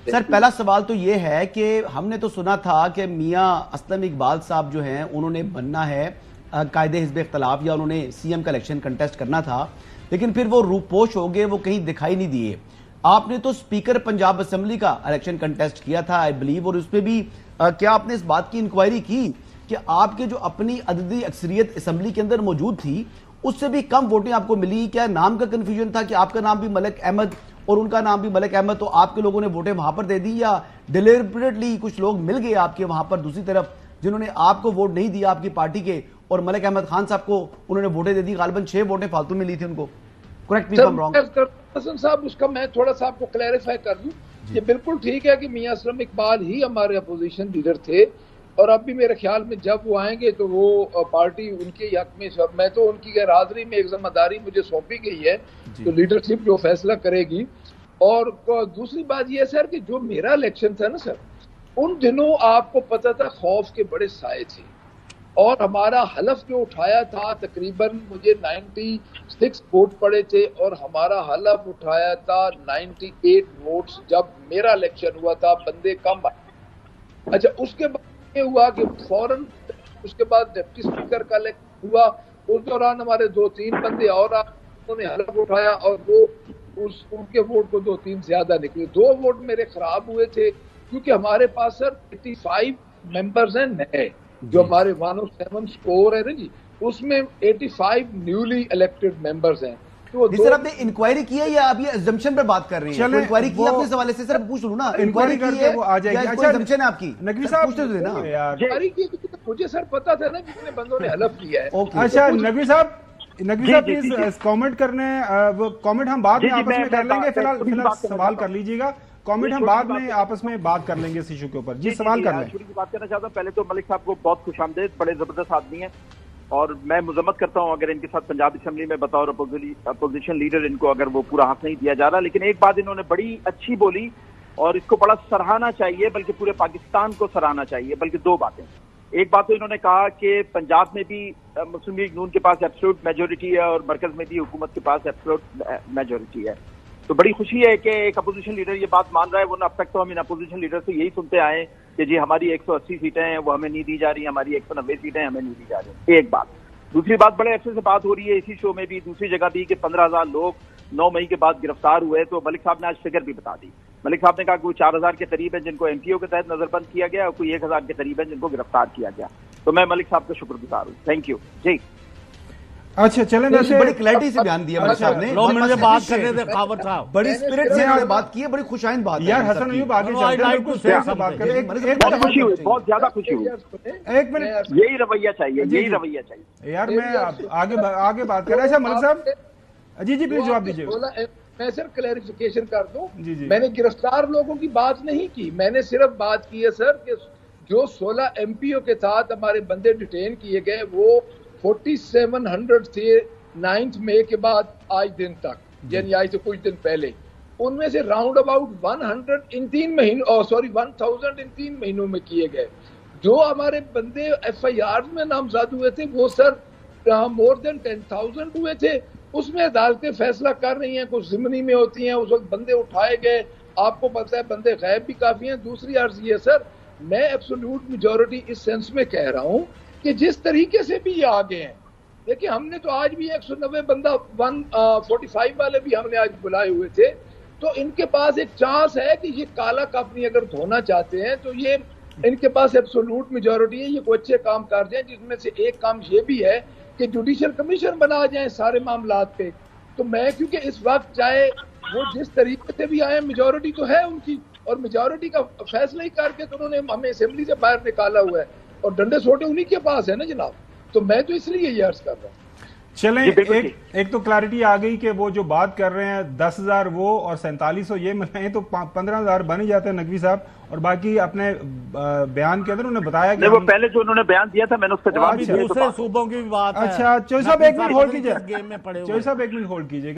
Sir पहला सवाल तो ये है कि हमने तो सुना था कि मियां असलम इकबाल साहब जो हैं उन्होंने बनना है कायदे हिज़्ब इख्तलाफ या उन्होंने सीएम का इलेक्शन कंटेस्ट करना था, लेकिन फिर वो रूपोश हो गए, वो कहीं दिखाई नहीं दिए। आपने तो स्पीकर पंजाब असेंबली का इलेक्शन कंटेस्ट किया था आई बिलीव, और उसमें भी क्या आपने इस बात की इंक्वायरी की कि आपके जो अपनी अददी अक्सरियत असेंबली के अंदर मौजूद थी उससे भी कम वोटिंग आपको मिली? क्या नाम का कंफ्यूजन था कि आपका नाम भी मलिक अहमद और उनका नाम भी मलिक अहमद, तो आपके लोगों ने वोटें वहां पर दे दी, या डिलिबरेटली कुछ लोग मिल गए आपके वहां पर दूसरी तरफ जिन्होंने आपको वोट नहीं दिया आपकी पार्टी के, और मलिक अहमद खान साहब को उन्होंने वोटें दे दी? गालिबन 6 वोटें फालतू में ली थी उनको। Correct me if I am wrong. Hasan साहब, उसका मैं थोड़ा सा आपको क्लैरिफाई कर दूं। ये बिल्कुल ठीक है कि मियां असलम इकबाल ही हमारे अपोजिशन लीडर थे, और अब भी मेरे ख्याल में जब वो आएंगे तो वो पार्टी उनके हक में, मैं तो उनकी गैर हाजिरी में एक जिम्मेदारी मुझे सौंपी गई है, तो लीडरशिप जो फैसला करेगी। और दूसरी बात यह सर कि जो मेरा इलेक्शन था ना सर, उन दिनों आपको पता था खौफ के बड़े साए थे, और हमारा हलफ जो उठाया था तकरीबन मुझे 96 वोट पड़े थे, और हमारा हलफ उठाया था 98 वोट्स जब मेरा इलेक्शन हुआ था, बंदे कम आए। अच्छा, उसके बाद ये हुआ कि फौरन उसके बाद डिप्टी स्पीकर का इलेक्शन हुआ, उस दौरान हमारे 2-3 बंदे और उन्होंने हलफ उठाया, और वो उनके वोट को 2-3 ज्यादा निकले। 2 वोट मेरे खराब हुए थे क्योंकि हमारे पास सर 85 मेंबर्स हैं नए, जो हमारे 107 स्कोर है ना जी, उसमें 85 न्यूली इलेक्टेड मेंबर्स हैं। तो सर आपने इंक्वायरी की है या आप ये अजम्पशन पे बात कर रहे हैं? इंक्वायरी की आपने इस हवाले से? सर पूछ लूं ना, इंक्वायरी की है वो आ जाएगी। अच्छा, अजम्पशन है आपकी? नकवी साहब पूछते थे ना यार, इंक्वायरी की मुझे सर पता था ना कितने बंदों ने हलफ किया है। अच्छा नकवी साहब प्लीज कमेंट करने, वो कमेंट हम बाद में आपस में कर लेंगे, फिलहाल सवाल कर लीजिएगा, कमेंट हम बाद में आपस में बात कर लेंगे इस इशू के ऊपर। जी सवाल कर लें। शुरू की बात करना चाहता हूँ। पहले तो मलिक साहब को बहुत खुशामदीद, बड़े जबरदस्त आदमी हैं, और मैं मुजम्मत करता हूं अगर इनके साथ पंजाब असेंबली में बतौर अपोजिशन लीडर इनको अगर वो पूरा हक नहीं दिया जा रहा। लेकिन एक बात इन्होंने बड़ी अच्छी बोली और इसको बड़ा सराहना चाहिए, बल्कि पूरे पाकिस्तान को सराहना चाहिए। बल्कि 2 बातें। एक बात तो इन्होंने कहा कि पंजाब में भी मुस्लिम लीग नून के पास एब्सोल्यूट मेजोरिटी है और मरकज में भी हुकूमत के पास एब्सोल्यूट मेजोरिटी है। तो बड़ी खुशी है कि एक अपोजिशन लीडर ये बात मान रहा है, वरना अब तक तो हम इन अपोजिशन लीडर से यही सुनते आए कि जी हमारी 180 सीटें हैं वो हमें नहीं दी जा रही, हमारी 190 सीटें हमें नहीं दी जा रही। एक बात। दूसरी बात, बड़े अरसे से बात हो रही है इसी शो में भी, दूसरी जगह भी, कि 15,000 लोग 9 मई के बाद गिरफ्तार हुए। तो मलिक साहब ने आज फिगर भी बता दी। मलिक साहब ने कहा कि 4000 के करीब है जिनको एमपीओ के तहत नजरबंद किया गया, और कोई 1000 के करीब है जिनको गिरफ्तार किया गया। तो मैं मलिक साहब का शुक्रगुजार हूँ। थैंक यू जी। अच्छा चलें, वैसे बड़ी क्लैरिटी से बयान दिया मलिक साहब ने, मुझे बात करने दे कावत साहब, बड़ी स्पिरिट से उन्होंने बात की है, बड़ी खुशाइंद बात है यार। हसन अयूब आगे चलते हैं, बिल्कुल से बात करें। एक खुशी हुई, बहुत ज्यादा खुशी हुई। 1 मिनट, यही रवैया चाहिए, यही रवैया चाहिए यार। मैं आगे बात कर रहा। अच्छा मलिक साहब जी प्लीज जवाब दीजिए। मैं सर क्लैरिफिकेशन कर दूं, मैंने गिरफ्तार लोगों की बात नहीं की, मैंने सिर्फ बात की है सर कि जो 16 एमपीओ के साथ हमारे बंदे डिटेन किए गए वो 4700 थे 9 मई के बाद आज दिन तक, यानी आज से कुछ दिन पहले। उनमें से राउंड अबाउट 100 इन 3 महीनों 1000 इन 3 महीनों में किए गए। जो हमारे बंदे एफआईआर में नामजद हुए थे वो सर मोर देन 10,000 हुए थे। उसमें अदालतें फैसला कर रही हैं, कुछ जिमनी में होती हैं, उस वक्त बंदे उठाए गए। आपको पता है बंदे गैब भी काफी हैं। दूसरी अर्ज ये सर, मैं एब्सोल्यूट मेजॉरिटी इस सेंस में कह रहा हूं कि जिस तरीके से भी ये आगे हैं, देखिए हमने तो आज भी 190 बंदा 145 वाले भी हमने आज बुलाए हुए थे। तो इनके पास एक चांस है कि ये काला कपनी अगर धोना चाहते हैं तो ये इनके पास एब्सोल्यूट मेजॉरिटी है, ये कोई अच्छे काम कर जाए। जिसमें से एक काम ये भी है कि जुडिशियल कमीशन बना जाए सारे मामलात पे। तो मैं क्योंकि इस वक्त चाहे वो जिस तरीके से भी आए, मेजॉरिटी तो है उनकी, और मेजॉरिटी का फैसला ही करके तो उन्होंने हमें असेंबली से बाहर निकाला हुआ है, और डंडे सोटे उन्हीं के पास है ना जनाब। तो मैं तो इसलिए ये अर्ज कर रहा हूँ। चलें, एक तो क्लैरिटी आ गई कि वो जो बात कर रहे हैं 10,000 वो और 4700 ये मिलाएं तो 15,000 बन ही जाते हैं नकवी साहब। और बाकी अपने बयान के अंदर उन्होंने बताया कि वो पहले जो उन्होंने बयान दिया था मैंने उसका जवाब दिया। दूसरे सूबों की बात है। अच्छा चौधरी साहब 1 मिनट होल्ड कीजिए, गेम में पड़े हुए। चौधरी साहब 1 मिनट होल्ड कीजिए।